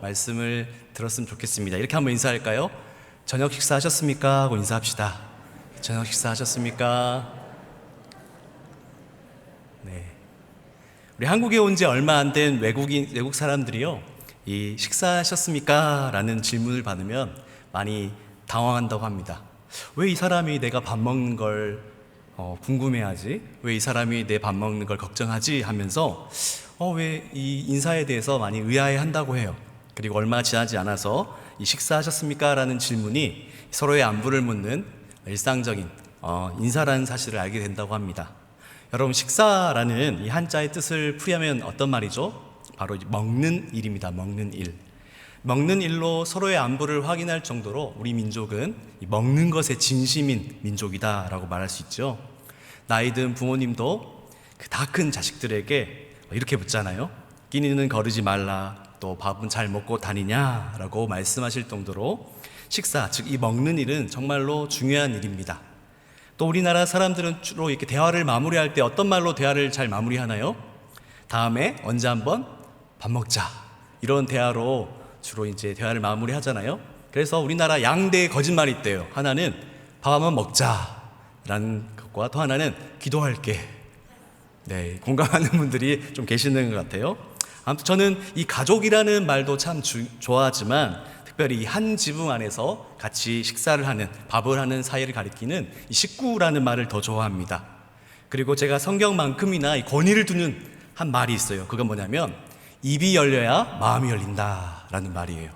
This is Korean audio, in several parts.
말씀을 들었으면 좋겠습니다. 이렇게 한번 인사할까요? 저녁 식사하셨습니까? 하고 인사합시다. 저녁 식사하셨습니까? 네. 우리 한국에 온 지 얼마 안 된 외국 사람들이요, 이 식사하셨습니까? 라는 질문을 받으면 많이 당황한다고 합니다. 왜 이 사람이 내가 밥 먹는 걸 궁금해하지? 왜 이 사람이 내 밥 먹는 걸 걱정하지? 하면서 왜 이 인사에 대해서 많이 의아해한다고 해요. 그리고 얼마 지나지 않아서 이 식사하셨습니까? 라는 질문이 서로의 안부를 묻는 일상적인 인사라는 사실을 알게 된다고 합니다. 여러분, 식사라는 이 한자의 뜻을 풀이하면 어떤 말이죠? 바로 먹는 일입니다. 먹는 일. 먹는 일로 서로의 안부를 확인할 정도로 우리 민족은 먹는 것에 진심인 민족이다라고 말할 수 있죠. 나이 든 부모님도 그 다 큰 자식들에게 이렇게 묻잖아요. 끼니는 거르지 말라, 또 밥은 잘 먹고 다니냐라고 말씀하실 정도로 식사, 즉 이 먹는 일은 정말로 중요한 일입니다. 또 우리나라 사람들은 주로 이렇게 대화를 마무리할 때 어떤 말로 대화를 잘 마무리하나요? 다음에 언제 한번 밥 먹자, 이런 대화로 주로 이제 대화를 마무리하잖아요. 그래서 우리나라 양대의 거짓말이 있대요. 하나는 밥 한번 먹자라는 것과 또 하나는 기도할게. 네, 공감하는 분들이 좀 계시는 것 같아요. 아무튼 저는 이 가족이라는 말도 참 좋아하지만 특별히 이 한 지붕 안에서 같이 식사를 하는, 밥을 하는 사이를 가리키는 이 식구라는 말을 더 좋아합니다. 그리고 제가 성경만큼이나 이 권위를 두는 한 말이 있어요. 그건 뭐냐면 입이 열려야 마음이 열린다라는 말이에요.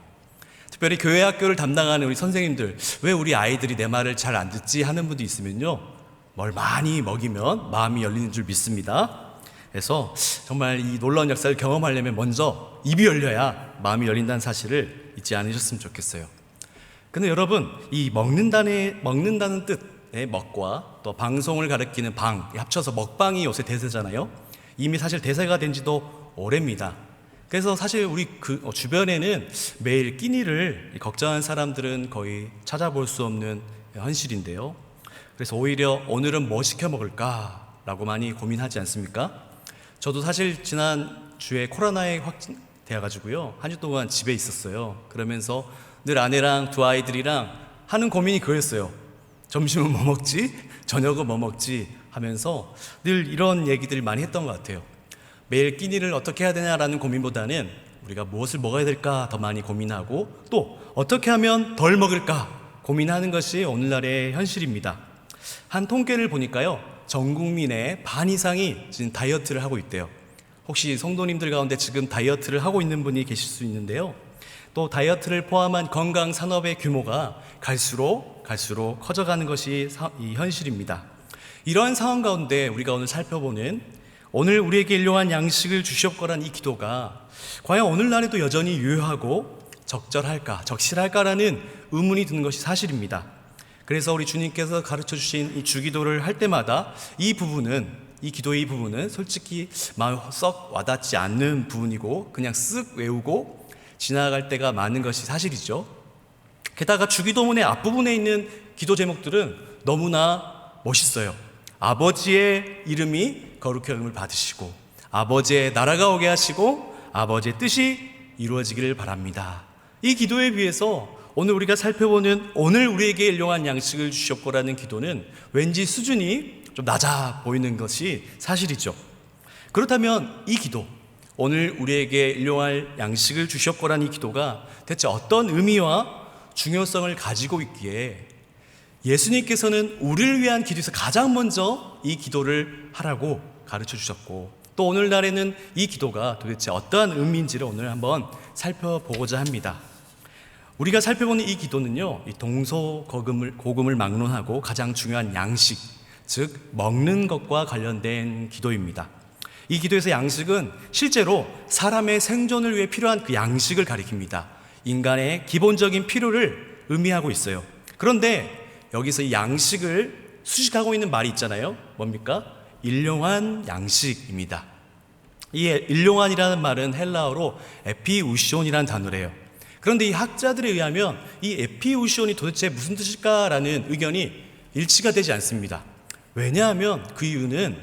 특별히 교회 학교를 담당하는 우리 선생님들, 왜 우리 아이들이 내 말을 잘 안 듣지 하는 분도 있으면요, 뭘 많이 먹이면 마음이 열리는 줄 믿습니다. 그래서 정말 이 놀라운 역사를 경험하려면 먼저 입이 열려야 마음이 열린다는 사실을 잊지 않으셨으면 좋겠어요. 근데 여러분, 이 먹는다는 뜻의 먹과 또 방송을 가리키는 방, 합쳐서 먹방이 요새 대세잖아요. 이미 사실 대세가 된 지도 오래입니다. 그래서 사실 우리 주변에는 매일 끼니를 걱정하는 사람들은 거의 찾아볼 수 없는 현실인데요. 그래서 오히려 오늘은 뭐 시켜 먹을까 라고 많이 고민하지 않습니까? 저도 사실 지난 주에 코로나에 확진되어가지고요, 한 주 동안 집에 있었어요. 그러면서 늘 아내랑 두 아이들이랑 하는 고민이 그거였어요. 점심은 뭐 먹지? 저녁은 뭐 먹지? 하면서 늘 이런 얘기들을 많이 했던 것 같아요. 매일 끼니를 어떻게 해야 되냐라는 고민보다는 우리가 무엇을 먹어야 될까 더 많이 고민하고, 또 어떻게 하면 덜 먹을까 고민하는 것이 오늘날의 현실입니다. 한 통계를 보니까요, 전 국민의 반 이상이 지금 다이어트를 하고 있대요. 혹시 성도님들 가운데 지금 다이어트를 하고 있는 분이 계실 수 있는데요, 또 다이어트를 포함한 건강 산업의 규모가 갈수록 커져가는 것이 이 현실입니다. 이러한 상황 가운데 우리가 오늘 살펴보는 오늘 우리에게 일용할 양식을 주시옵고라는 이 기도가 과연 오늘날에도 여전히 유효하고 적실할까라는 의문이 드는 것이 사실입니다. 그래서 우리 주님께서 가르쳐 주신 이 주기도를 할 때마다 이 기도의 부분은 솔직히 마음에 썩 와닿지 않는 부분이고 그냥 쓱 외우고 지나갈 때가 많은 것이 사실이죠. 게다가 주기도문의 앞부분에 있는 기도 제목들은 너무나 멋있어요. 아버지의 이름이 거룩히 여김을 받으시고, 아버지의 나라가 오게 하시고, 아버지의 뜻이 이루어지기를 바랍니다. 이 기도에 비해서 오늘 우리가 살펴보는 오늘 우리에게 일용할 양식을 주시옵고라는 기도는 왠지 수준이 좀 낮아 보이는 것이 사실이죠. 그렇다면 이 기도, 오늘 우리에게 일용할 양식을 주시옵고라는 이 기도가 대체 어떤 의미와 중요성을 가지고 있기에 예수님께서는 우리를 위한 기도에서 가장 먼저 이 기도를 하라고 가르쳐 주셨고, 또 오늘날에는 이 기도가 도대체 어떠한 의미인지를 오늘 한번 살펴보고자 합니다. 우리가 살펴보는 이 기도는요, 이 동서고금을 막론하고 가장 중요한 양식, 즉 먹는 것과 관련된 기도입니다. 이 기도에서 양식은 실제로 사람의 생존을 위해 필요한 그 양식을 가리킵니다. 인간의 기본적인 필요를 의미하고 있어요. 그런데 여기서 이 양식을 수식하고 있는 말이 있잖아요. 뭡니까? 일용한 양식입니다. 이 일용한이라는 말은 헬라어로 에피우시온이라는 단어래요. 그런데 이 학자들에 의하면 이 에피우시온이 도대체 무슨 뜻일까라는 의견이 일치가 되지 않습니다. 왜냐하면 그 이유는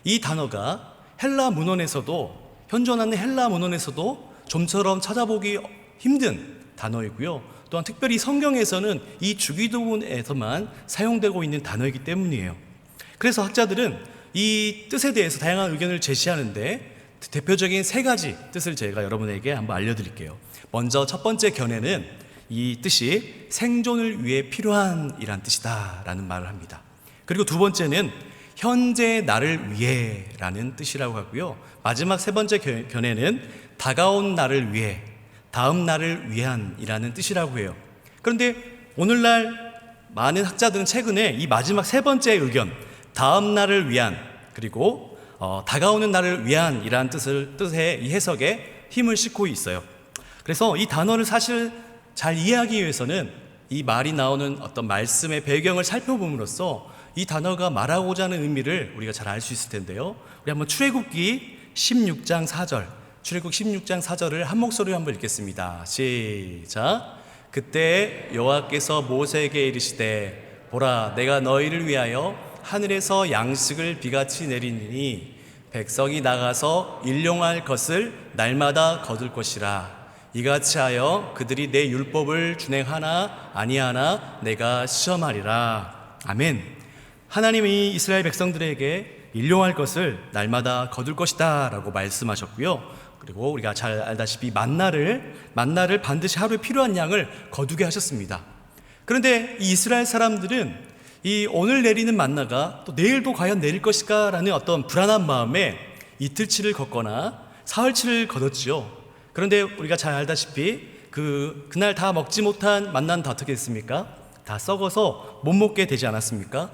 이 단어가 헬라 문헌에서도, 현존하는 헬라 문헌에서도 좀처럼 찾아보기 힘든 단어이고요. 또한 특별히 성경에서는 이 주기도문에서만 사용되고 있는 단어이기 때문이에요. 그래서 학자들은 이 뜻에 대해서 다양한 의견을 제시하는데 대표적인 세 가지 뜻을 제가 여러분에게 한번 알려드릴게요. 먼저 첫 번째 견해는 이 뜻이 생존을 위해 필요한 이란 뜻이다 라는 말을 합니다. 그리고 두 번째는 현재 나를 위해 라는 뜻이라고 하고요. 마지막 세 번째 견해는 다가온 나를 위해, 다음 날을 위한 이라는 뜻이라고 해요. 그런데 오늘날 많은 학자들은 최근에 이 마지막 세 번째 의견, 다음 날을 위한, 그리고 다가오는 날을 위한 이라는 뜻의 이 해석에 힘을 싣고 있어요. 그래서 이 단어를 사실 잘 이해하기 위해서는 이 말이 나오는 어떤 말씀의 배경을 살펴봄으로써 이 단어가 말하고자 하는 의미를 우리가 잘 알 수 있을 텐데요. 우리 한번 출애굽기 16장 4절, 출애굽 16장 4절을 한 목소리로 한번 읽겠습니다. 시작. 그때 여호와께서 모세에게 이르시되 보라, 내가 너희를 위하여 하늘에서 양식을 비같이 내리니 백성이 나가서 일용할 것을 날마다 거둘 것이라. 이같이 하여 그들이 내 율법을 준행하나 아니하나 내가 시험하리라. 아멘. 하나님이 이스라엘 백성들에게 일용할 것을 날마다 거둘 것이다 라고 말씀하셨고요. 그리고 우리가 잘 알다시피 만나를 반드시 하루에 필요한 양을 거두게 하셨습니다. 그런데 이 이스라엘 사람들은 이 오늘 내리는 만나가 또 내일도 과연 내릴 것일까 라는 어떤 불안한 마음에 이틀치를 걷거나 사흘치를 거뒀지요. 그런데 우리가 잘 알다시피 그날 다 먹지 못한 만나는 다 어떻게 됐습니까? 다 썩어서 못 먹게 되지 않았습니까?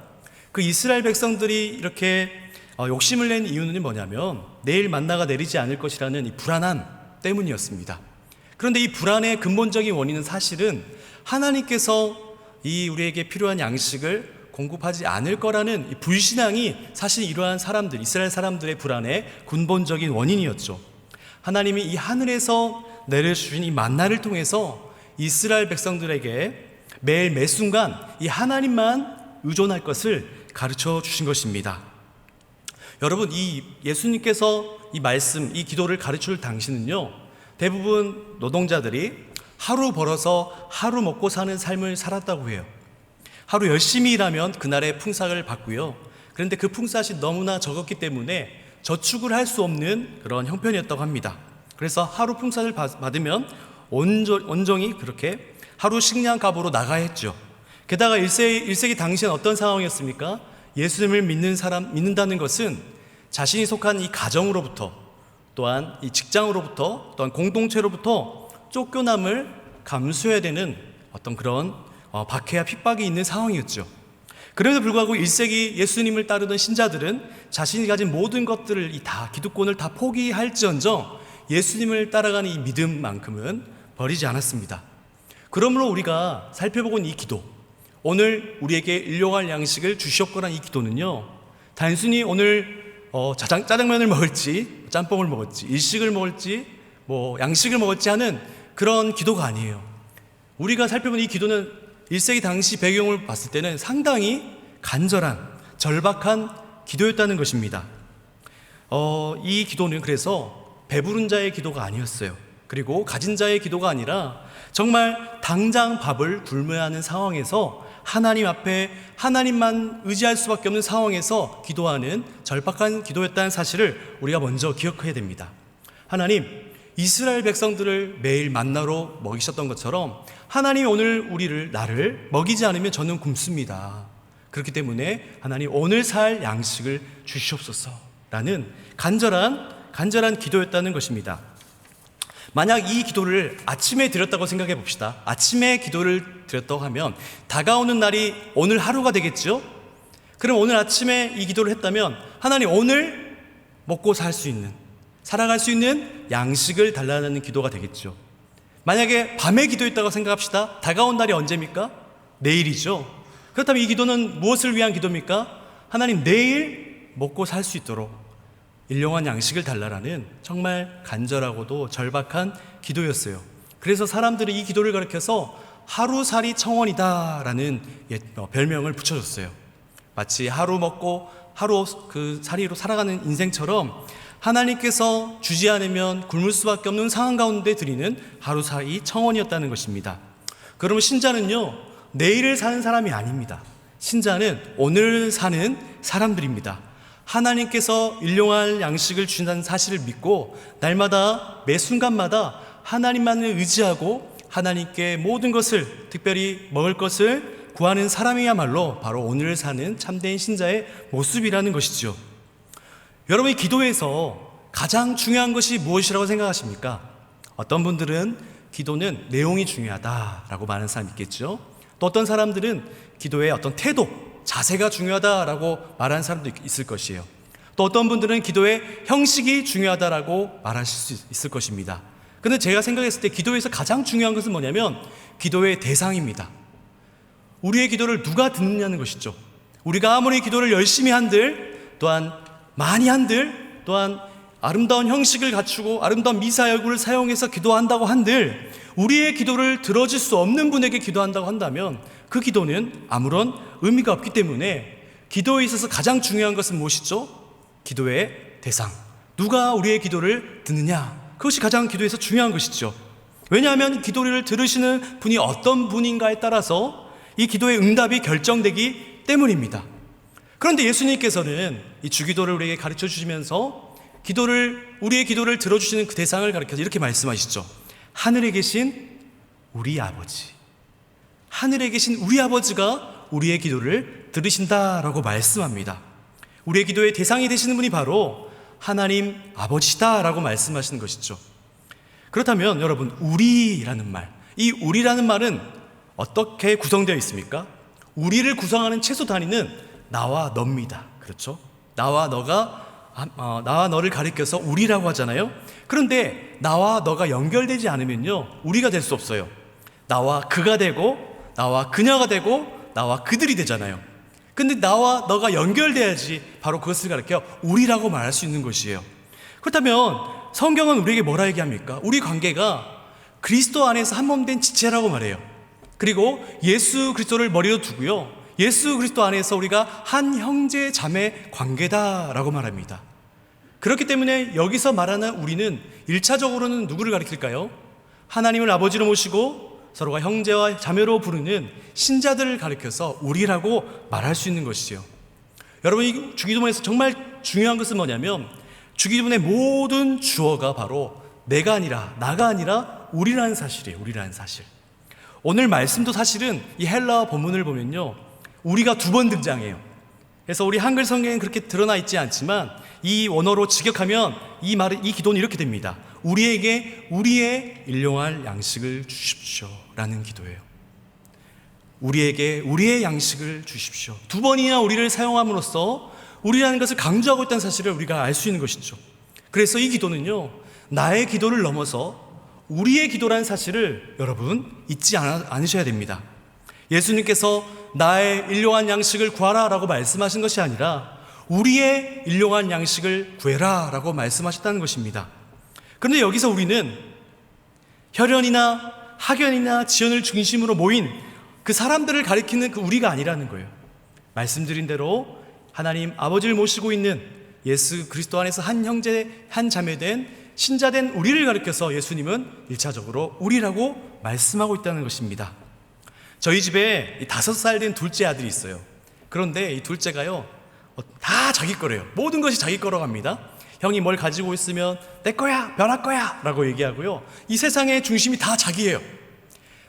그 이스라엘 백성들이 이렇게 욕심을 낸 이유는 뭐냐면 내일 만나가 내리지 않을 것이라는 이 불안함 때문이었습니다. 그런데 이 불안의 근본적인 원인은 사실은 하나님께서 이 우리에게 필요한 양식을 공급하지 않을 거라는 이 불신앙이 사실 이러한 사람들, 이스라엘 사람들의 불안의 근본적인 원인이었죠. 하나님이 이 하늘에서 내려주신 이 만나를 통해서 이스라엘 백성들에게 매일 매 순간 이 하나님만 의존할 것을 가르쳐 주신 것입니다. 여러분, 이 예수님께서 이 말씀, 이 기도를 가르칠 당시는요, 대부분 노동자들이 하루 벌어서 하루 먹고 사는 삶을 살았다고 해요. 하루 열심히 일하면 그날의 풍삭을 받고요. 그런데 그 풍삭이 너무나 적었기 때문에 저축을 할 수 없는 그런 형편이었다고 합니다. 그래서 하루 풍삭을 받으면 온종이 그렇게 하루 식량 값으로 나가야 했죠. 게다가 1세기 당시엔 어떤 상황이었습니까? 예수님을 믿는다는 것은 자신이 속한 이 가정으로부터, 또한 이 직장으로부터, 또한 공동체로부터 쫓겨남을 감수해야 되는 어떤 그런 박해와 핍박이 있는 상황이었죠. 그럼에도 불구하고 1세기 예수님을 따르던 신자들은 자신이 가진 모든 것들을 다 기득권을 다 포기할지언정 예수님을 따라가는 이 믿음만큼은 버리지 않았습니다. 그러므로 우리가 살펴보고 있는 이 기도, 오늘 우리에게 일용할 양식을 주시옵고라는 이 기도는요, 단순히 오늘 짜장면을 먹을지 짬뽕을 먹을지 일식을 먹을지 양식을 먹을지 하는 그런 기도가 아니에요. 우리가 살펴본 이 기도는 1세기 당시 배경을 봤을 때는 상당히 간절한 절박한 기도였다는 것입니다. 이 기도는 그래서 배부른 자의 기도가 아니었어요. 그리고 가진 자의 기도가 아니라 정말 당장 밥을 굶어야 하는 상황에서 하나님 앞에 하나님만 의지할 수밖에 없는 상황에서 기도하는 절박한 기도였다는 사실을 우리가 먼저 기억해야 됩니다. 하나님, 이스라엘 백성들을 매일 만나로 먹이셨던 것처럼 하나님이 오늘 나를 먹이지 않으면 저는 굶습니다. 그렇기 때문에 하나님 오늘 살 양식을 주시옵소서라는 간절한 기도였다는 것입니다. 만약 이 기도를 아침에 드렸다고 생각해 봅시다. 아침에 기도를 드렸다고 하면 다가오는 날이 오늘 하루가 되겠죠? 그럼 오늘 아침에 이 기도를 했다면 하나님 오늘 먹고 살아갈 수 있는 양식을 달라는 기도가 되겠죠. 만약에 밤에 기도했다고 생각합시다. 다가온 날이 언제입니까? 내일이죠. 그렇다면 이 기도는 무엇을 위한 기도입니까? 하나님 내일 먹고 살 수 있도록 일용한 양식을 달라라는 정말 간절하고도 절박한 기도였어요. 그래서 사람들은 이 기도를 가리켜서 하루살이 청원이다라는 별명을 붙여줬어요. 마치 하루 먹고 하루 그 살이로 살아가는 인생처럼 하나님께서 주지 않으면 굶을 수밖에 없는 상황 가운데 드리는 하루 사이 청원이었다는 것입니다. 그러면 신자는요, 내일을 사는 사람이 아닙니다. 신자는 오늘 사는 사람들입니다. 하나님께서 일용할 양식을 주신다는 사실을 믿고 날마다 매 순간마다 하나님만을 의지하고 하나님께 모든 것을, 특별히 먹을 것을 구하는 사람이야말로 바로 오늘 사는 참된 신자의 모습이라는 것이죠. 여러분이 기도에서 가장 중요한 것이 무엇이라고 생각하십니까? 어떤 분들은 기도는 내용이 중요하다라고 말하는 사람이 있겠죠. 또 어떤 사람들은 기도의 어떤 태도, 자세가 중요하다라고 말하는 사람도 있을 것이에요. 또 어떤 분들은 기도의 형식이 중요하다라고 말하실 수 있을 것입니다. 근데 제가 생각했을 때 기도에서 가장 중요한 것은 뭐냐면 기도의 대상입니다. 우리의 기도를 누가 듣느냐는 것이죠. 우리가 아무리 기도를 열심히 한들, 또한 많이 한들, 또한 아름다운 형식을 갖추고 아름다운 미사여구를 사용해서 기도한다고 한들 우리의 기도를 들어줄 수 없는 분에게 기도한다고 한다면 그 기도는 아무런 의미가 없기 때문에 기도에 있어서 가장 중요한 것은 무엇이죠? 기도의 대상. 누가 우리의 기도를 듣느냐? 그것이 가장 기도에서 중요한 것이죠. 왜냐하면 기도를 들으시는 분이 어떤 분인가에 따라서 이 기도의 응답이 결정되기 때문입니다. 그런데 예수님께서는 이 주기도를 우리에게 가르쳐 주시면서 우리의 기도를 들어주시는 그 대상을 가르쳐서 이렇게 말씀하시죠. 하늘에 계신 우리 아버지. 하늘에 계신 우리 아버지가 우리의 기도를 들으신다라고 말씀합니다. 우리의 기도의 대상이 되시는 분이 바로 하나님 아버지시다라고 말씀하시는 것이죠. 그렇다면 여러분, 우리라는 말, 이 우리라는 말은 어떻게 구성되어 있습니까? 우리를 구성하는 최소 단위는 나와 너입니다. 그렇죠? 나와 너를 가리켜서 우리라고 하잖아요. 그런데 나와 너가 연결되지 않으면요, 우리가 될 수 없어요. 나와 그가 되고 나와 그녀가 되고 나와 그들이 되잖아요. 근데 나와 너가 연결돼야지 바로 그것을 가리켜 우리라고 말할 수 있는 것이에요. 그렇다면 성경은 우리에게 뭐라 얘기합니까? 우리 관계가 그리스도 안에서 한 몸 된 지체라고 말해요. 그리고 예수 그리스도를 머리로 두고요, 예수 그리스도 안에서 우리가 한 형제 자매 관계다라고 말합니다. 그렇기 때문에 여기서 말하는 우리는 1차적으로는 누구를 가리킬까요? 하나님을 아버지로 모시고 서로가 형제와 자매로 부르는 신자들을 가리켜서 우리라고 말할 수 있는 것이죠. 여러분, 이 주기도문에서 정말 중요한 것은 뭐냐면 주기도문의 모든 주어가 바로 내가 아니라, 나가 아니라 우리라는 사실이에요. 우리라는 사실. 오늘 말씀도 사실은 이 헬라어 본문을 보면요, 우리가 2번 등장해요. 그래서 우리 한글 성경에는 그렇게 드러나 있지 않지만 이 원어로 직역하면 이 기도는 이렇게 됩니다. 우리에게 우리의 일용할 양식을 주십시오 라는 기도예요. 우리에게 우리의 양식을 주십시오. 2번이나 우리를 사용함으로써 우리라는 것을 강조하고 있다는 사실을 우리가 알 수 있는 것이죠. 그래서 이 기도는요, 나의 기도를 넘어서 우리의 기도라는 사실을 여러분 잊지 않으셔야 됩니다. 예수님께서 나의 일용할 양식을 구하라 라고 말씀하신 것이 아니라 우리의 일용할 양식을 구해라 라고 말씀하셨다는 것입니다. 그런데 여기서 우리는 혈연이나 학연이나 지연을 중심으로 모인 그 사람들을 가리키는 그 우리가 아니라는 거예요. 말씀드린 대로 하나님 아버지를 모시고 있는 예수 그리스도 안에서 한 형제 한 자매된 신자된 우리를 가리켜서 예수님은 1차적으로 우리라고 말씀하고 있다는 것입니다. 저희 집에 5살 된 둘째 아들이 있어요. 그런데 이 둘째가요, 다 자기 거래요. 모든 것이 자기 거라고 합니다. 형이 뭘 가지고 있으면 내 거야, 변할 거야 라고 얘기하고요, 이 세상의 중심이 다 자기예요.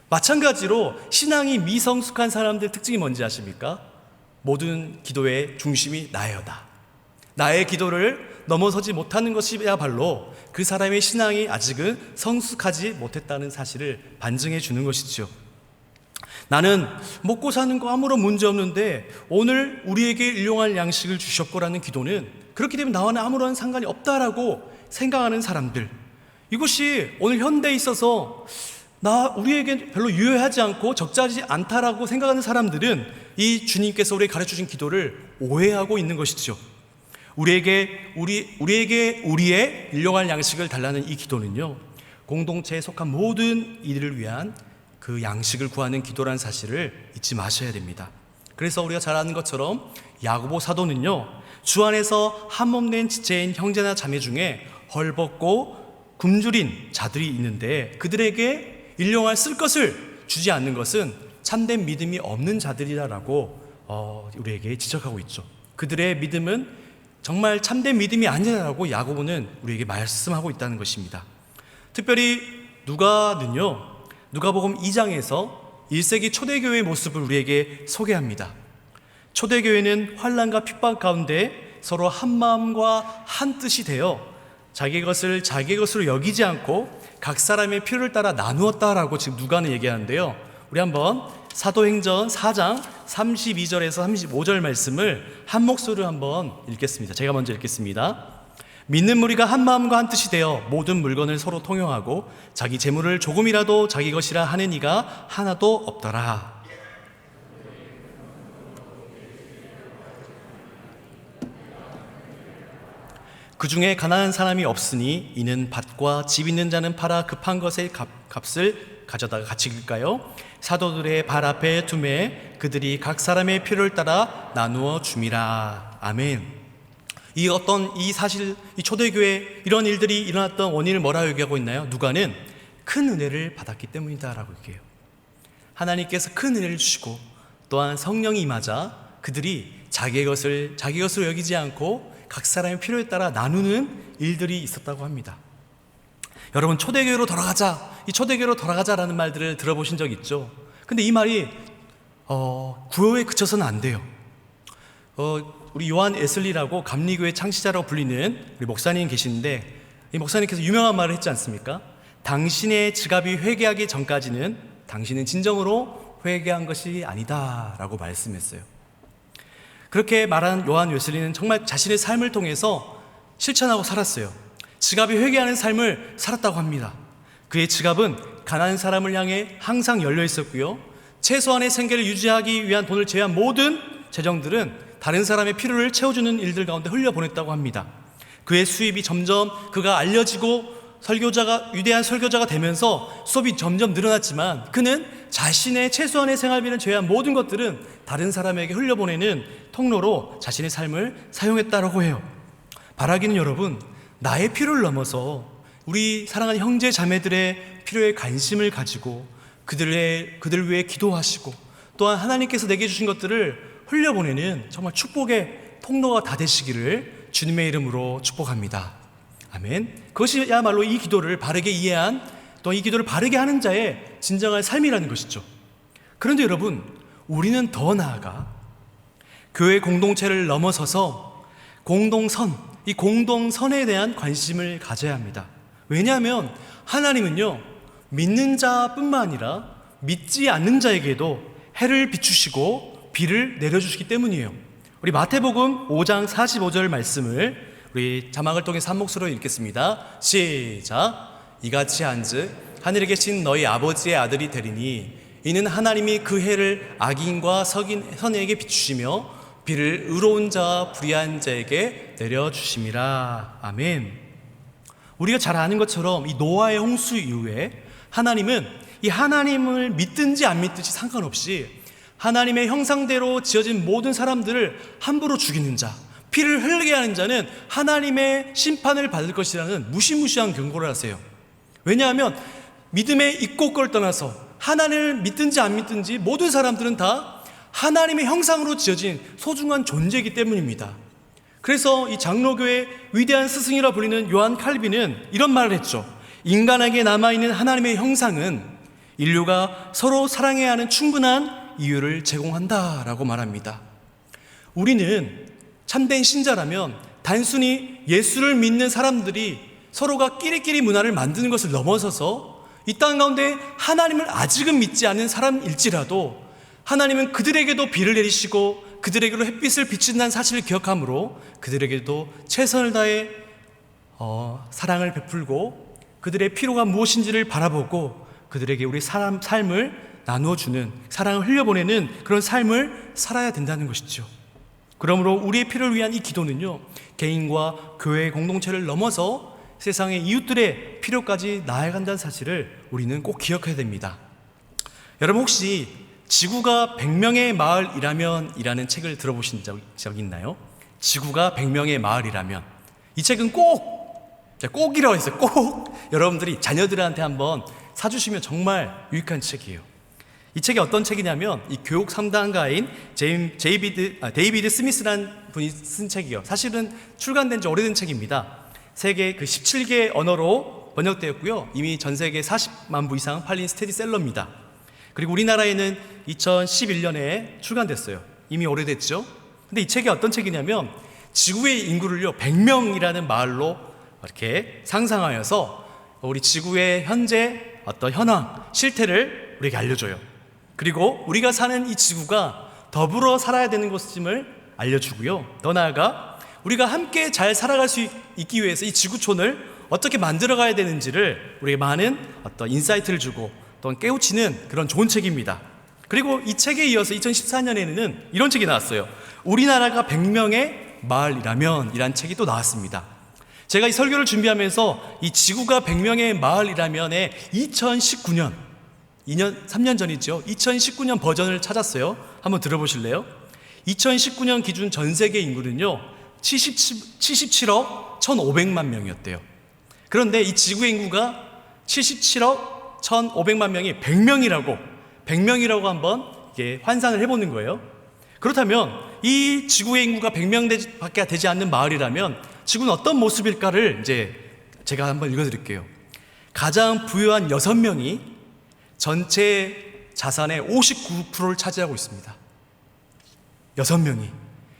마찬가지로 신앙이 미성숙한 사람들 특징이 뭔지 아십니까? 모든 기도의 중심이 나여다. 나의 기도를 넘어서지 못하는 것이야말로 그 사람의 신앙이 아직은 성숙하지 못했다는 사실을 반증해 주는 것이죠. 나는 먹고 사는 거 아무런 문제 없는데 오늘 우리에게 일용할 양식을 주셨고라는 기도는 그렇기 때문에 나와는 아무런 상관이 없다라고 생각하는 사람들, 이것이 오늘 현대에 있어서 우리에게 별로 유효하지 않고 적절하지 않다라고 생각하는 사람들은 이 주님께서 우리에게 가르쳐주신 기도를 오해하고 있는 것이죠. 우리에게 우리의 일용할 양식을 달라는 이 기도는요, 공동체에 속한 모든 이들을 위한 그 양식을 구하는 기도라는 사실을 잊지 마셔야 됩니다. 그래서 우리가 잘 아는 것처럼 야고보 사도는요, 주 안에서 한몸된 지체인 형제나 자매 중에 헐벗고 굶주린 자들이 있는데 그들에게 일용할 쓸 것을 주지 않는 것은 참된 믿음이 없는 자들이라고 우리에게 지적하고 있죠. 그들의 믿음은 정말 참된 믿음이 아니라고 야고보는 우리에게 말씀하고 있다는 것입니다. 특별히 누가복음 2장에서 1세기 초대교회의 모습을 우리에게 소개합니다. 초대교회는 환난과 핍박 가운데 서로 한 마음과 한 뜻이 되어 자기 것을 자기 것으로 여기지 않고 각 사람의 필요를 따라 나누었다라고 지금 누가는 얘기하는데요. 우리 한번 사도행전 4장 32절에서 35절 말씀을 한 목소리로 한번 읽겠습니다. 제가 먼저 읽겠습니다. 믿는 무리가 한 마음과 한 뜻이 되어 모든 물건을 서로 통용하고 자기 재물을 조금이라도 자기 것이라 하는 이가 하나도 없더라. 그 중에 가난한 사람이 없으니 이는 밭과 집 있는 자는 팔아 급한 것의 값을 가져다가 같이일까요? 사도들의 발 앞에 두매 그들이 각 사람의 필요를 따라 나누어 줌이라. 아멘. 이 사실, 이 초대교회 이런 일들이 일어났던 원인을 뭐라고 얘기하고 있나요? 누가는 큰 은혜를 받았기 때문이다라고 얘기해요. 하나님께서 큰 은혜를 주시고 또한 성령이 임하자 그들이 자기 것으로 여기지 않고 각 사람의 필요에 따라 나누는 일들이 있었다고 합니다. 여러분, 초대교회로 돌아가자, 이 초대교회로 돌아가자라는 말들을 들어보신 적 있죠? 근데 이 말이 구호에 그쳐서는 안 돼요. 우리 요한 웨슬리라고 감리교회 창시자라고 불리는 우리 목사님 계시는데, 이 목사님께서 유명한 말을 했지 않습니까? 당신의 지갑이 회개하기 전까지는 당신은 진정으로 회개한 것이 아니다 라고 말씀했어요. 그렇게 말한 요한 웨슬리는 정말 자신의 삶을 통해서 실천하고 살았어요. 지갑이 회개하는 삶을 살았다고 합니다. 그의 지갑은 가난한 사람을 향해 항상 열려 있었고요, 최소한의 생계를 유지하기 위한 돈을 제외한 모든 재정들은 다른 사람의 필요를 채워주는 일들 가운데 흘려보냈다고 합니다. 그의 수입이 점점 그가 알려지고 위대한 설교자가 되면서 수업이 점점 늘어났지만 그는 자신의 최소한의 생활비를 제외한 모든 것들은 다른 사람에게 흘려보내는 통로로 자신의 삶을 사용했다라고 해요. 바라기는 여러분, 나의 필요를 넘어서 우리 사랑하는 형제 자매들의 필요에 관심을 가지고 그들 위해 기도하시고 또한 하나님께서 내게 주신 것들을 흘려보내는 정말 축복의 통로가 다 되시기를 주님의 이름으로 축복합니다. 아멘. 그것이야말로 이 기도를 바르게 이해한, 또 이 기도를 바르게 하는 자의 진정한 삶이라는 것이죠. 그런데 여러분, 우리는 더 나아가 교회 공동체를 넘어서서 이 공동선에 대한 관심을 가져야 합니다. 왜냐하면 하나님은요, 믿는 자뿐만 아니라 믿지 않는 자에게도 해를 비추시고 비를 내려주시기 때문이에요. 우리 마태복음 5장 45절 말씀을 우리 자막을 통해서 한 목소리로 읽겠습니다. 시작. 이같이 한즉 하늘에 계신 너희 아버지의 아들이 되리니 이는 하나님이 그 해를 악인과 선인에게 비추시며 비를 의로운 자와 불의한 자에게 내려주심이라. 아멘. 우리가 잘 아는 것처럼 이 노아의 홍수 이후에 하나님은 이 하나님을 믿든지 안 믿든지 상관없이 하나님의 형상대로 지어진 모든 사람들을 함부로 죽이는 자, 피를 흘리게 하는 자는 하나님의 심판을 받을 것이라는 무시무시한 경고를 하세요. 왜냐하면 믿음의 있고걸 떠나서 하나님을 믿든지 안 믿든지 모든 사람들은 다 하나님의 형상으로 지어진 소중한 존재이기 때문입니다. 그래서 이 장로교의 위대한 스승이라 불리는 요한 칼빈은 이런 말을 했죠. 인간에게 남아있는 하나님의 형상은 인류가 서로 사랑해야 하는 충분한 이유를 제공한다라고 말합니다. 우리는 참된 신자라면 단순히 예수를 믿는 사람들이 서로가 끼리끼리 문화를 만드는 것을 넘어서서 이 땅 가운데 하나님을 아직은 믿지 않는 사람일지라도 하나님은 그들에게도 비를 내리시고 그들에게도 햇빛을 비친다는 사실을 기억하므로 그들에게도 최선을 다해 사랑을 베풀고 그들의 필요가 무엇인지를 바라보고 그들에게 우리 삶을 나누어주는, 사랑을 흘려보내는 그런 삶을 살아야 된다는 것이죠. 그러므로 우리의 필요를 위한 이 기도는요, 개인과 교회 공동체를 넘어서 세상의 이웃들의 필요까지 나아간다는 사실을 우리는 꼭 기억해야 됩니다. 여러분, 혹시 지구가 100명의 마을이라면 이라는 책을 들어보신 적 있나요? 지구가 100명의 마을이라면 이 책은 꼭이라고 했어요. 꼭 여러분들이 자녀들한테 한번 사주시면 정말 유익한 책이에요. 이 책이 어떤 책이냐면 이 교육 3단가인 데이비드 스미스라는 분이 쓴 책이에요. 사실은 출간된 지 오래된 책입니다. 세계 17개 언어로 번역되었고요. 이미 전 세계 40만 부 이상 팔린 스테디셀러입니다. 그리고 우리나라에는 2011년에 출간됐어요. 이미 오래됐죠. 근데 이 책이 어떤 책이냐면 지구의 인구를요 100명이라는 말로 이렇게 상상하여서 우리 지구의 현재 어떤 현황, 실태를 우리에게 알려줘요. 그리고 우리가 사는 이 지구가 더불어 살아야 되는 곳임을 알려주고요. 더 나아가 우리가 함께 잘 살아갈 수 있기 위해서 이 지구촌을 어떻게 만들어가야 되는지를 우리에게 많은 어떤 인사이트를 주고 또 깨우치는 그런 좋은 책입니다. 그리고 이 책에 이어서 2014년에는 이런 책이 나왔어요. 우리나라가 100명의 마을이라면 이란 책이 또 나왔습니다. 제가 이 설교를 준비하면서 이 지구가 100명의 마을이라면의 2019년 3년 전이죠. 2019년 버전을 찾았어요. 한번 들어보실래요? 2019년 기준 전 세계 인구는요 77억 1,500만 명이었대요. 그런데 이 지구의 인구가 77억 1,500만 명이 100명이라고 한번 이게 환산을 해보는 거예요. 그렇다면 이 지구의 인구가 100명밖에 되지 않는 마을이라면 지구는 어떤 모습일까를 이제 제가 한번 읽어드릴게요. 가장 부유한 6명이 전체 자산의 59%를 차지하고 있습니다. 6명이.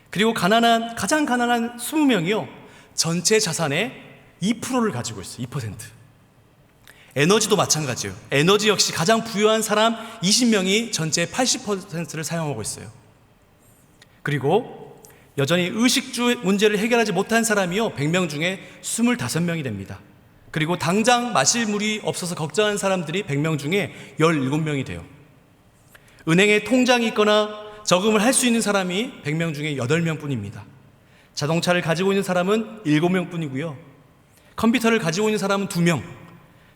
그리고 가장 가난한 20명이요 전체 자산의 2%를 가지고 있어요. 2%. 에너지도 마찬가지예요. 에너지 역시 가장 부유한 사람 20명이 전체 80%를 사용하고 있어요. 그리고 여전히 의식주 문제를 해결하지 못한 사람이요 100명 중에 25명이 됩니다. 그리고 당장 마실 물이 없어서 걱정하는 사람들이 100명 중에 17명이 돼요. 은행에 통장이 있거나 저금을 할 수 있는 사람이 100명 중에 8명 뿐입니다. 자동차를 가지고 있는 사람은 7명 뿐이고요. 컴퓨터를 가지고 있는 사람은 2명,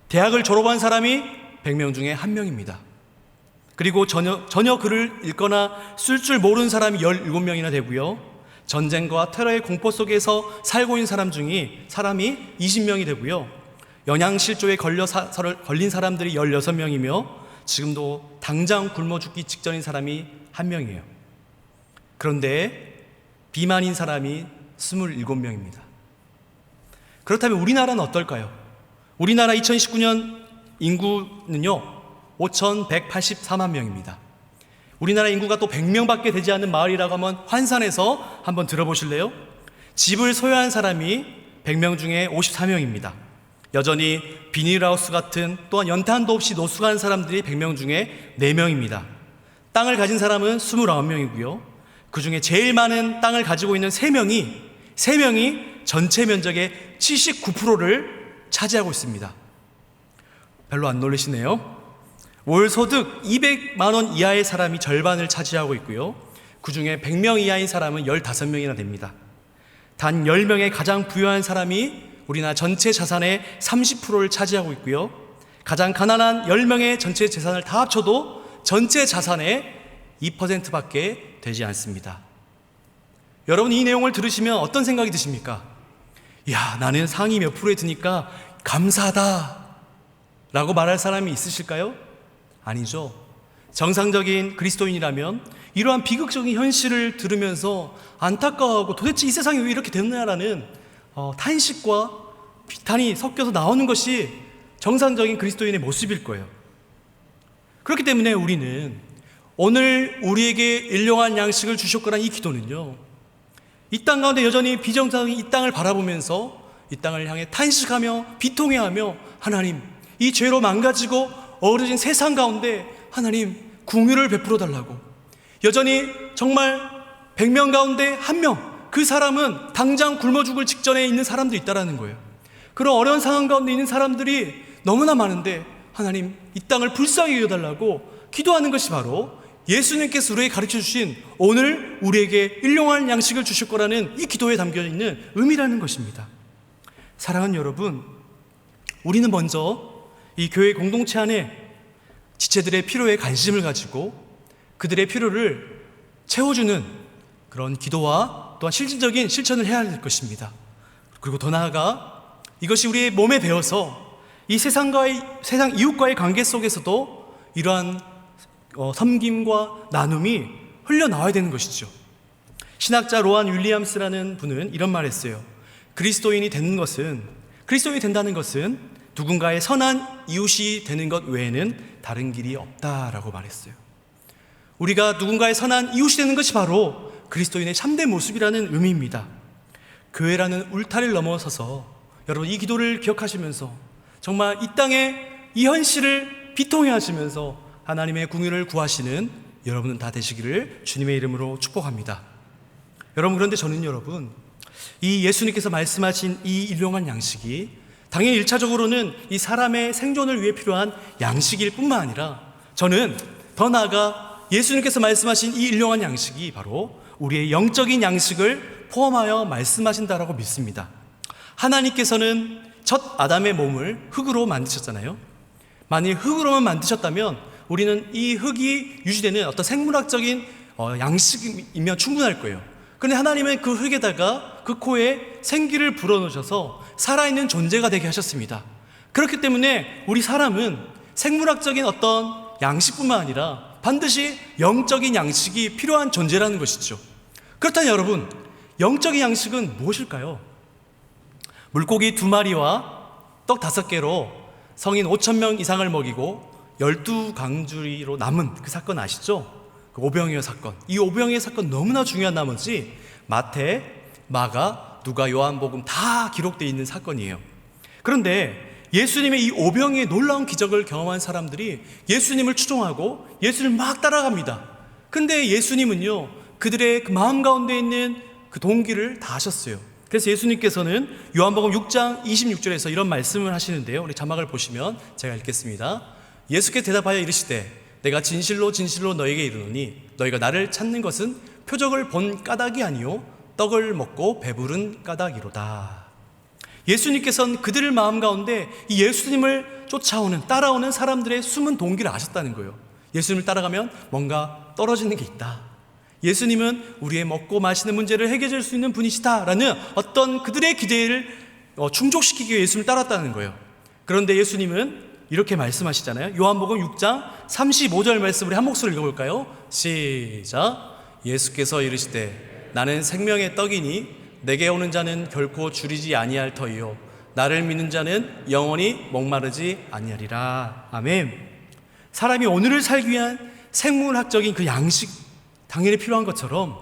대학을 졸업한 사람이 100명 중에 1명입니다. 그리고 전혀 글을 읽거나 쓸 줄 모르는 사람이 17명이나 되고요. 전쟁과 테러의 공포 속에서 살고 있는 사람이 20명이 되고요. 영양실조에 걸린 사람들이 16명이며 지금도 당장 굶어 죽기 직전인 사람이 1명이에요. 그런데 비만인 사람이 27명입니다. 그렇다면 우리나라는 어떨까요? 우리나라 2019년 인구는요 5,184만 명입니다. 우리나라 인구가 또 100명밖에 되지 않는 마을이라고 하면 환산해서 한번 들어보실래요? 집을 소유한 사람이 100명 중에 54명입니다. 여전히 비닐하우스 같은 또한 연탄도 없이 노숙하는 사람들이 100명 중에 4명입니다. 땅을 가진 사람은 29명이고요. 그 중에 제일 많은 땅을 가지고 있는 3명이 전체 면적의 79%를 차지하고 있습니다. 별로 안 놀라시네요. 월 소득 200만 원 이하의 사람이 절반을 차지하고 있고요. 그 중에 100명 이하인 사람은 15명이나 됩니다. 단 10명의 가장 부유한 사람이 우리나라 전체 자산의 30%를 차지하고 있고요. 가장 가난한 10명의 전체 재산을 다 합쳐도 전체 자산의 2%밖에 되지 않습니다. 여러분 이 내용을 들으시면 어떤 생각이 드십니까? 야, 나는 상위 몇 프로에 드니까 감사하다 라고 말할 사람이 있으실까요? 아니죠. 정상적인 그리스도인이라면 이러한 비극적인 현실을 들으면서 안타까워하고 도대체 이 세상이 왜 이렇게 됐느냐라는 탄식과 비탄이 섞여서 나오는 것이 정상적인 그리스도인의 모습일 거예요. 그렇기 때문에 우리는 오늘 우리에게 일용할 양식을 주셨거라는 이 기도는요, 이 땅 가운데 여전히 비정상인 이 땅을 바라보면서 이 땅을 향해 탄식하며 비통해하며 하나님, 이 죄로 망가지고 어그러진 세상 가운데 하나님 긍휼을 베풀어 달라고, 여전히 정말 100명 가운데 1명, 그 사람은 당장 굶어 죽을 직전에 있는 사람도 있다라는 거예요. 그런 어려운 상황 가운데 있는 사람들이 너무나 많은데 하나님 이 땅을 불쌍히 여겨달라고 기도하는 것이 바로 예수님께서 우리에게 가르쳐 주신 오늘 우리에게 일용할 양식을 주실 거라는 이 기도에 담겨 있는 의미라는 것입니다. 사랑하는 여러분, 우리는 먼저 이 교회 공동체 안에 지체들의 필요에 관심을 가지고 그들의 필요를 채워주는 그런 기도와 기도와 또한 실질적인 실천을 해야 할 것입니다. 그리고 더 나아가 이것이 우리의 몸에 배어서 이 세상 이웃과의 관계 속에서도 이러한 섬김과 나눔이 흘러나와야 되는 것이죠. 신학자 로안 윌리엄스라는 분은 이런 말을 했어요. 그리스도인이 된다는 것은 누군가의 선한 이웃이 되는 것 외에는 다른 길이 없다라고 말했어요. 우리가 누군가의 선한 이웃이 되는 것이 바로 그리스도인의 참된 모습이라는 의미입니다. 교회라는 울타리를 넘어서서 여러분 이 기도를 기억하시면서 정말 이 땅의 이 현실을 비통해 하시면서 하나님의 궁유를 구하시는 여러분은 다 되시기를 주님의 이름으로 축복합니다. 여러분, 그런데 저는 여러분, 이 예수님께서 말씀하신 이 일용할 양식이 당연히 1차적으로는 이 사람의 생존을 위해 필요한 양식일 뿐만 아니라 저는 더 나아가 예수님께서 말씀하신 이 일용할 양식이 바로 우리의 영적인 양식을 포함하여 말씀하신다라고 믿습니다. 하나님께서는 첫 아담의 몸을 흙으로 만드셨잖아요. 만일 흙으로만 만드셨다면 우리는 이 흙이 유지되는 어떤 생물학적인 양식이면 충분할 거예요. 그런데 하나님은 그 흙에다가 그 코에 생기를 불어넣으셔서 살아있는 존재가 되게 하셨습니다. 그렇기 때문에 우리 사람은 생물학적인 어떤 양식뿐만 아니라 반드시 영적인 양식이 필요한 존재라는 것이죠. 그렇다면 여러분, 영적인 양식은 무엇일까요? 물고기 2마리와 떡 5개로 성인 5,000명 이상을 먹이고 12강주리로 남은 그 사건 아시죠? 그 오병이어 사건. 이 오병이어 사건 너무나 중요한 나머지 마태, 마가, 누가, 요한복음 다 기록되어 있는 사건이에요. 그런데 예수님의 이 오병이의 놀라운 기적을 경험한 사람들이 예수님을 추종하고 예수님을 막 따라갑니다. 근데 예수님은요, 그들의 그 마음 가운데 있는 그 동기를 다 아셨어요. 그래서 예수님께서는 요한복음 6장 26절에서 이런 말씀을 하시는데요, 우리 자막을 보시면 제가 읽겠습니다. 예수께서 대답하여 이르시되 내가 진실로 진실로 너에게 이르노니 너희가 나를 찾는 것은 표적을 본 까닭이 아니요 떡을 먹고 배부른 까닭이로다. 예수님께서는 그들의 마음 가운데 이 예수님을 따라오는 사람들의 숨은 동기를 아셨다는 거예요. 예수님을 따라가면 뭔가 떨어지는 게 있다. 예수님은 우리의 먹고 마시는 문제를 해결해 줄 수 있는 분이시다라는 어떤 그들의 기대를 충족시키기 위해 예수님을 따랐다는 거예요. 그런데 예수님은 이렇게 말씀하시잖아요. 요한복음 6장 35절 말씀 우리 한 목소리 읽어볼까요? 시작. 예수께서 이르시되 나는 생명의 떡이니 내게 오는 자는 결코 줄이지 아니할 터이요 나를 믿는 자는 영원히 목마르지 아니하리라. 아멘. 사람이 오늘을 살기 위한 생물학적인 그 양식 당연히 필요한 것처럼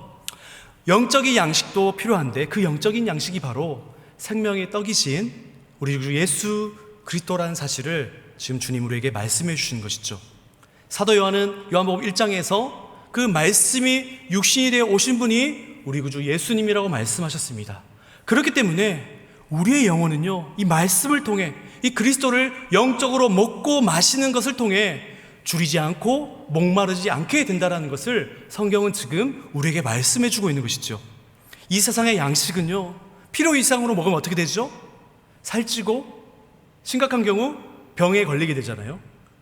영적인 양식도 필요한데 그 영적인 양식이 바로 생명의 떡이신 우리 주 예수 그리스도라는 사실을 지금 주님 우리에게 말씀해 주시는 것이죠. 사도 요한은 요한복음 1장에서 그 말씀이 육신이 되어 오신 분이 우리 구주 예수님이라고 말씀하셨습니다. 그렇기 때문에 우리의 영혼은요, 이 말씀을 통해 이 그리스도를 영적으로 먹고 마시는 것을 통해 줄이지 않고 목마르지 않게 된다는 것을 성경은 지금 우리에게 말씀해 주고 있는 것이죠. 이 세상의 양식은요, 필요 이상으로 먹으면 어떻게 되죠? 살찌고 심각한 경우 병에 걸리게 되잖아요.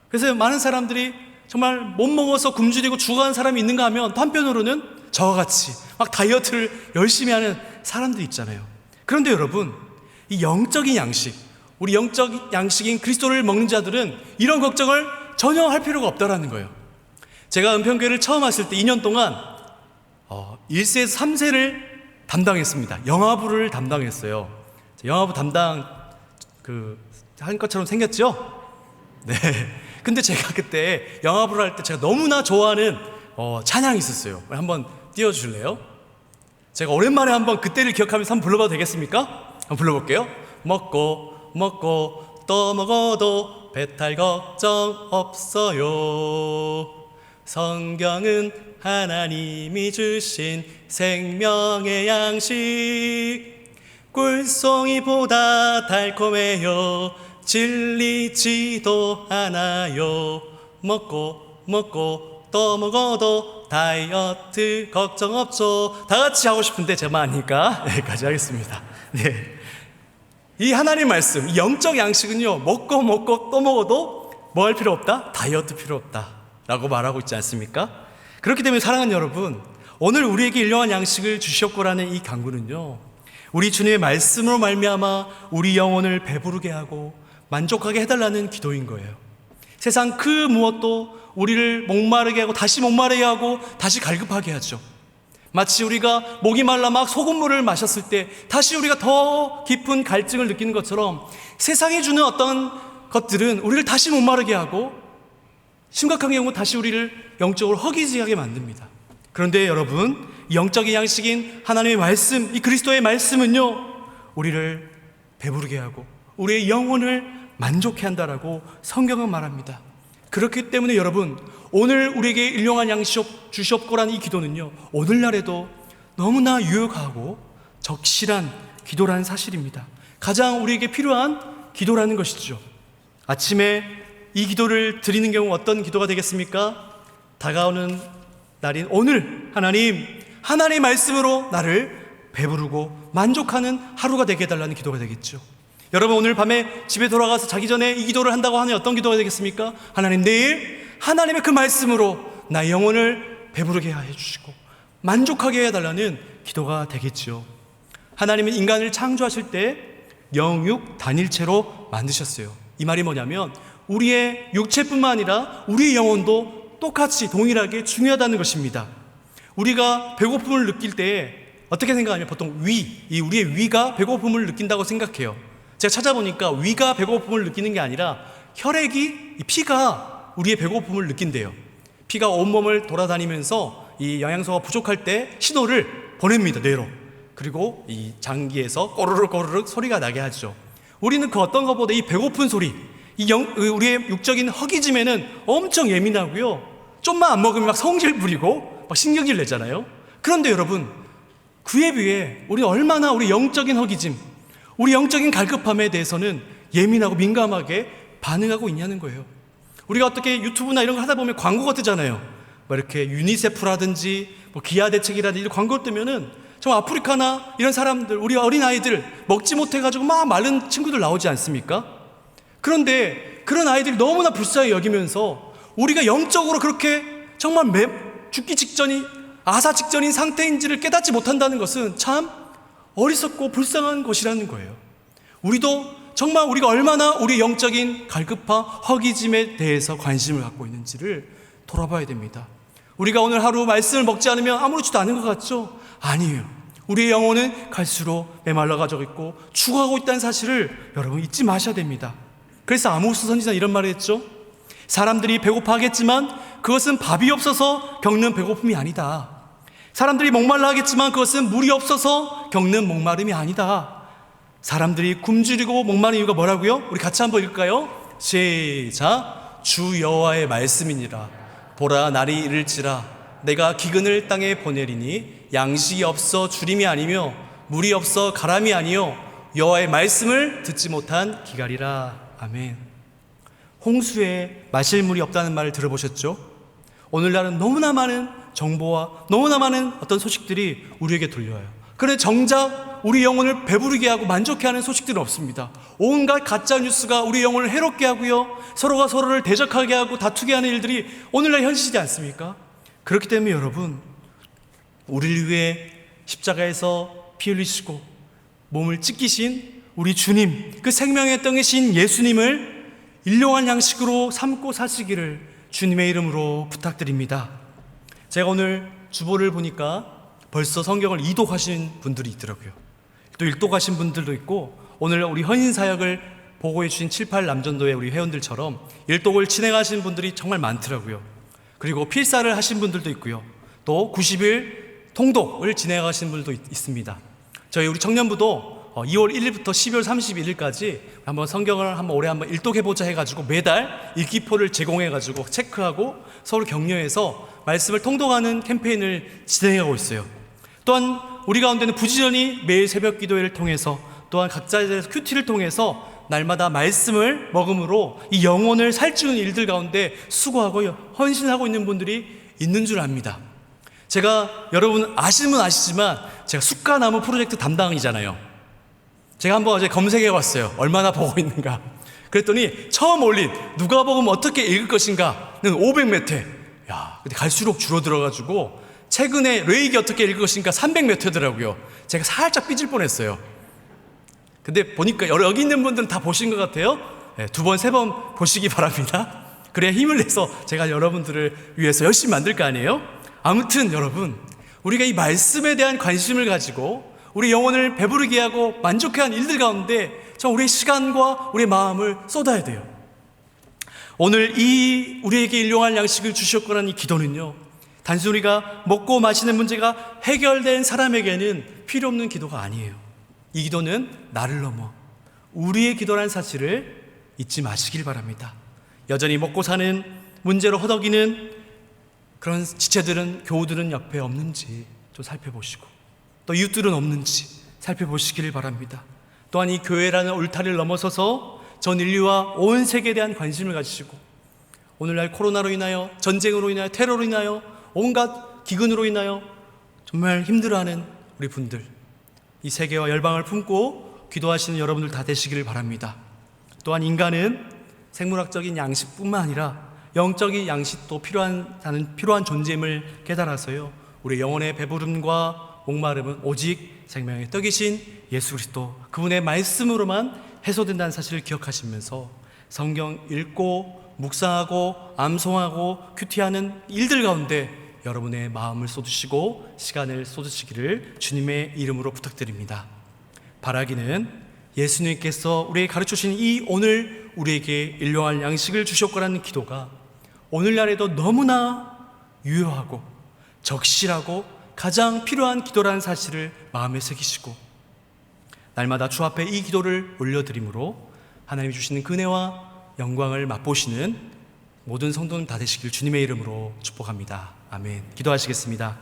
그래서 많은 사람들이 정말 못 먹어서 굶주리고 죽어가는 사람이 있는가 하면 또 한편으로는 저와 같이 막 다이어트를 열심히 하는 사람들이 있잖아요. 그런데 여러분, 이 영적인 양식, 우리 영적 양식인 그리스도를 먹는 자들은 이런 걱정을 전혀 할 필요가 없다라는 거예요. 제가 은평교회를 처음 왔을 때 2년 동안 1세에서 3세를 담당했습니다. 영화부를 담당했어요. 영화부 담당 한 것처럼 생겼죠? 네. 근데 제가 그때 영화부를 할 때 제가 너무나 좋아하는 찬양이 있었어요. 한번 띄워주실래요? 제가 오랜만에 한번 그때를 기억하면서 한번 불러봐도 되겠습니까? 한번 불러볼게요. 먹고 또 먹어도 배탈 걱정 없어요. 성경은 하나님이 주신 생명의 양식, 꿀송이보다 달콤해요. 질리지도 않아요. 먹고 또 먹어도 다이어트 걱정 없죠. 다 같이 하고 싶은데 제만 아니까 여기까지 하겠습니다. 네. 이 하나님 말씀, 이 영적 양식은요, 먹고 또 먹어도 뭐 할 필요 없다? 다이어트 필요 없다 라고 말하고 있지 않습니까? 그렇기 때문에 사랑하는 여러분, 오늘 우리에게 일용할 양식을 주셨고라는 이 간구는요, 우리 주님의 말씀으로 말미암아 우리 영혼을 배부르게 하고 만족하게 해달라는 기도인 거예요. 세상 그 무엇도 우리를 목마르게 하고 다시 목마르게 하고 다시 갈급하게 하죠. 마치 우리가 목이 말라 막 소금물을 마셨을 때 다시 우리가 더 깊은 갈증을 느끼는 것처럼 세상이 주는 어떤 것들은 우리를 다시 목마르게 하고 심각한 경우 다시 우리를 영적으로 허기지게 만듭니다. 그런데 여러분, 영적인 양식인 하나님의 말씀, 이 그리스도의 말씀은요, 우리를 배부르게 하고 우리의 영혼을 만족해 한다라고 성경은 말합니다. 그렇기 때문에 여러분, 오늘 우리에게 일용할 양식 주시옵고라는 이 기도는요, 오늘날에도 너무나 유효하고 적실한 기도라는 사실입니다. 가장 우리에게 필요한 기도라는 것이죠. 아침에 이 기도를 드리는 경우 어떤 기도가 되겠습니까? 다가오는 날인 오늘, 하나님의 말씀으로 나를 배부르고 만족하는 하루가 되게 해달라는 기도가 되겠죠. 여러분, 오늘 밤에 집에 돌아가서 자기 전에 이 기도를 한다고 하면 어떤 기도가 되겠습니까? 하나님, 내일 하나님의 그 말씀으로 나의 영혼을 배부르게 해주시고 만족하게 해달라는 기도가 되겠죠. 하나님은 인간을 창조하실 때 영육 단일체로 만드셨어요. 이 말이 뭐냐면 우리의 육체뿐만 아니라 우리의 영혼도 똑같이 동일하게 중요하다는 것입니다. 우리가 배고픔을 느낄 때 어떻게 생각하면 보통 우리의 위가 배고픔을 느낀다고 생각해요. 제가 찾아보니까 위가 배고픔을 느끼는 게 아니라 혈액이, 피가 우리의 배고픔을 느낀대요. 피가 온몸을 돌아다니면서 이 영양소가 부족할 때 신호를 보냅니다, 뇌로. 그리고 이 장기에서 꼬르륵 소리가 나게 하죠. 우리는 그 어떤 것보다 이 배고픈 소리, 우리의 육적인 허기짐에는 엄청 예민하고요, 좀만 안 먹으면 막 성질 부리고 막 신경질 내잖아요. 그런데 여러분, 그에 비해 우리 얼마나 우리 영적인 허기짐, 우리 영적인 갈급함에 대해서는 예민하고 민감하게 반응하고 있냐는 거예요. 우리가 어떻게 유튜브나 이런 거 하다 보면 광고가 뜨잖아요. 뭐 이렇게 유니세프라든지 뭐 기아대책이라든지 광고 뜨면은 정말 아프리카나 이런 사람들, 우리 어린아이들 먹지 못해가지고 막 마른 친구들 나오지 않습니까? 그런데 그런 아이들이 너무나 불쌍히 여기면서 우리가 영적으로 그렇게 정말 죽기 직전이 아사 직전인 상태인지를 깨닫지 못한다는 것은 참 어리석고 불쌍한 것이라는 거예요. 우리도 정말 우리가 얼마나 우리 영적인 갈급함, 허기짐에 대해서 관심을 갖고 있는지를 돌아봐야 됩니다. 우리가 오늘 하루 말씀을 먹지 않으면 아무렇지도 않은 것 같죠? 아니에요. 우리의 영혼은 갈수록 메말라가지고 있고 죽어가고 있다는 사실을 여러분 잊지 마셔야 됩니다. 그래서 아모스 선지자 이런 말을 했죠. 사람들이 배고파하겠지만 그것은 밥이 없어서 겪는 배고픔이 아니다. 사람들이 목말라 하겠지만 그것은 물이 없어서 겪는 목마름이 아니다. 사람들이 굶주리고 목마른 이유가 뭐라고요? 우리 같이 한번 읽을까요? 시작. 주 여호와의 말씀이니라. 보라, 날이 이를지라 내가 기근을 땅에 보내리니 양식이 없어 주림이 아니며 물이 없어 가람이 아니요 여호와의 말씀을 듣지 못한 기갈이라. 아멘. 홍수에 마실 물이 없다는 말을 들어보셨죠? 오늘날은 너무나 많은 정보와 너무나 많은 어떤 소식들이 우리에게 들려와요. 그런데 정작 우리 영혼을 배부르게 하고 만족해 하는 소식들은 없습니다. 온갖 가짜 뉴스가 우리 영혼을 해롭게 하고요, 서로가 서로를 대적하게 하고 다투게 하는 일들이 오늘날 현실이지 않습니까? 그렇기 때문에 여러분, 우리를 위해 십자가에서 피 흘리시고 몸을 찢기신 우리 주님, 그 생명의 떡이신 예수님을 일용할 양식으로 삼고 사시기를 주님의 이름으로 부탁드립니다. 제가 오늘 주보를 보니까 벌써 성경을 이독하신 분들이 있더라고요. 또 일독하신 분들도 있고, 오늘 우리 헌신사역을 보고해 주신 7, 8 남전도의 우리 회원들처럼 일독을 진행하신 분들이 정말 많더라고요. 그리고 필사를 하신 분들도 있고요, 또 90일 통독을 진행하신 분들도 있습니다. 저희 우리 청년부도 2월 1일부터 12월 31일까지 한번 성경을 올해 한번 일독해보자 해가지고 매달 읽기표를 제공해가지고 체크하고 서로 격려해서 말씀을 통독하는 캠페인을 진행하고 있어요. 또한 우리 가운데는 부지런히 매일 새벽 기도회를 통해서, 또한 각자의 큐티를 통해서 날마다 말씀을 먹음으로 이 영혼을 살찌우는 일들 가운데 수고하고 헌신하고 있는 분들이 있는 줄 압니다. 제가, 여러분 아시는 분 아시지만 제가 숫가나무 프로젝트 담당이잖아요. 제가 한번 어제 검색해 봤어요. 얼마나 보고 있는가. 그랬더니 처음 올린 누가복음 어떻게 읽을 것인가는 500몇 회. 야, 근데 갈수록 줄어들어가지고 최근에 레이기 어떻게 읽으신가 300몇 회더라고요. 제가 살짝 삐질 뻔했어요. 근데 보니까 여기 있는 분들은 다 보신 것 같아요. 네, 2번, 3번 보시기 바랍니다. 그래야 힘을 내서 제가 여러분들을 위해서 열심히 만들 거 아니에요? 아무튼 여러분, 우리가 이 말씀에 대한 관심을 가지고 우리 영혼을 배부르게 하고 만족해 하는 일들 가운데 참 우리의 시간과 우리의 마음을 쏟아야 돼요. 오늘 이 우리에게 일용할 양식을 주셨거라는 이 기도는요, 단순히 우리가 먹고 마시는 문제가 해결된 사람에게는 필요 없는 기도가 아니에요. 이 기도는 나를 넘어 우리의 기도라는 사실을 잊지 마시길 바랍니다. 여전히 먹고 사는 문제로 허덕이는 그런 지체들은, 교우들은 옆에 없는지 좀 살펴보시고, 또 이웃들은 없는지 살펴보시기를 바랍니다. 또한 이 교회라는 울타리를 넘어서서 전 인류와 온 세계에 대한 관심을 가지시고, 오늘날 코로나로 인하여, 전쟁으로 인하여, 테러로 인하여, 온갖 기근으로 인하여 정말 힘들어하는 우리 분들, 이 세계와 열방을 품고 기도하시는 여러분들 다 되시기를 바랍니다. 또한 인간은 생물학적인 양식뿐만 아니라 영적인 양식도 필요한 존재임을 깨달아서요, 우리 영혼의 배부름과 목마름은 오직 생명의 떡이신 예수 그리스도, 그분의 말씀으로만 해소된다는 사실을 기억하시면서 성경 읽고 묵상하고 암송하고 큐티하는 일들 가운데 여러분의 마음을 쏟으시고 시간을 쏟으시기를 주님의 이름으로 부탁드립니다. 바라기는 예수님께서 우리에게 가르쳐주신 이 오늘 우리에게 일용할 양식을 주셨거라는 기도가 오늘날에도 너무나 유효하고 적실하고 가장 필요한 기도라는 사실을 마음에 새기시고, 날마다 주 앞에 이 기도를 올려드림으로 하나님이 주시는 은혜와 영광을 맛보시는 모든 성도는 다 되시길 주님의 이름으로 축복합니다. 아멘. 기도하시겠습니다.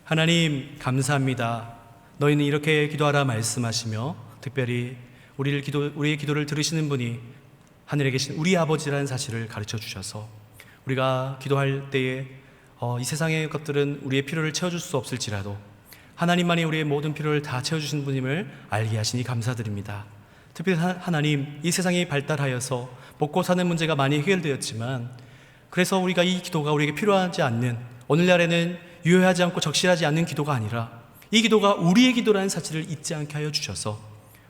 하나님 감사합니다. 너희는 이렇게 기도하라 말씀하시며, 특별히 우리의 기도를 들으시는 분이 하늘에 계신 우리 아버지라는 사실을 가르쳐 주셔서 우리가 기도할 때에 이 세상의 것들은 우리의 필요를 채워줄 수 없을지라도 하나님만이 우리의 모든 필요를 다 채워주시는 분임을 알게 하시니 감사드립니다. 특별히 하나님, 이 세상이 발달하여서 먹고 사는 문제가 많이 해결되었지만, 그래서 우리가 이 기도가 우리에게 필요하지 않는, 오늘날에는 유효하지 않고 적실하지 않는 기도가 아니라 이 기도가 우리의 기도라는 사실을 잊지 않게 하여 주셔서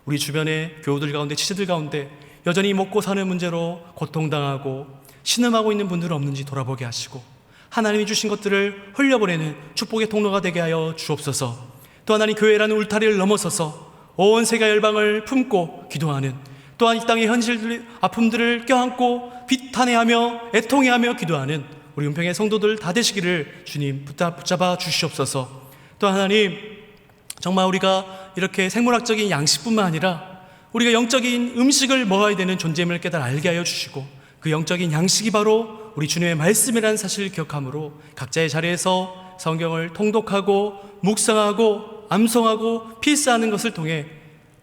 우리 주변의 교우들 가운데, 지체들 가운데 여전히 먹고 사는 문제로 고통당하고 신음하고 있는 분들은 없는지 돌아보게 하시고, 하나님이 주신 것들을 흘려보내는 축복의 통로가 되게 하여 주옵소서. 또 하나님, 교회라는 울타리를 넘어서서 온 세계 열방을 품고 기도하는, 또한 이 땅의 현실 아픔들을 껴안고 비탄해하며 애통해하며 기도하는 우리 은평의 성도들 다 되시기를 주님 붙잡아 주시옵소서. 또 하나님, 정말 우리가 이렇게 생물학적인 양식뿐만 아니라 우리가 영적인 음식을 먹어야 되는 존재임을 깨달아 알게 하여 주시고, 그 영적인 양식이 바로 우리 주님의 말씀이라는 사실을 기억함으로 각자의 자리에서 성경을 통독하고 묵상하고 암송하고 필사하는 것을 통해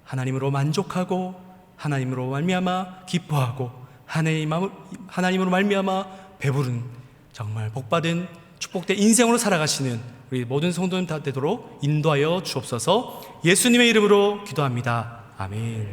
하나님으로 만족하고 하나님으로 말미암아 기뻐하고 하나님으로 말미암아 배부른, 정말 복받은 축복된 인생으로 살아가시는 우리 모든 성도님 다 되도록 인도하여 주옵소서. 예수님의 이름으로 기도합니다. 아멘.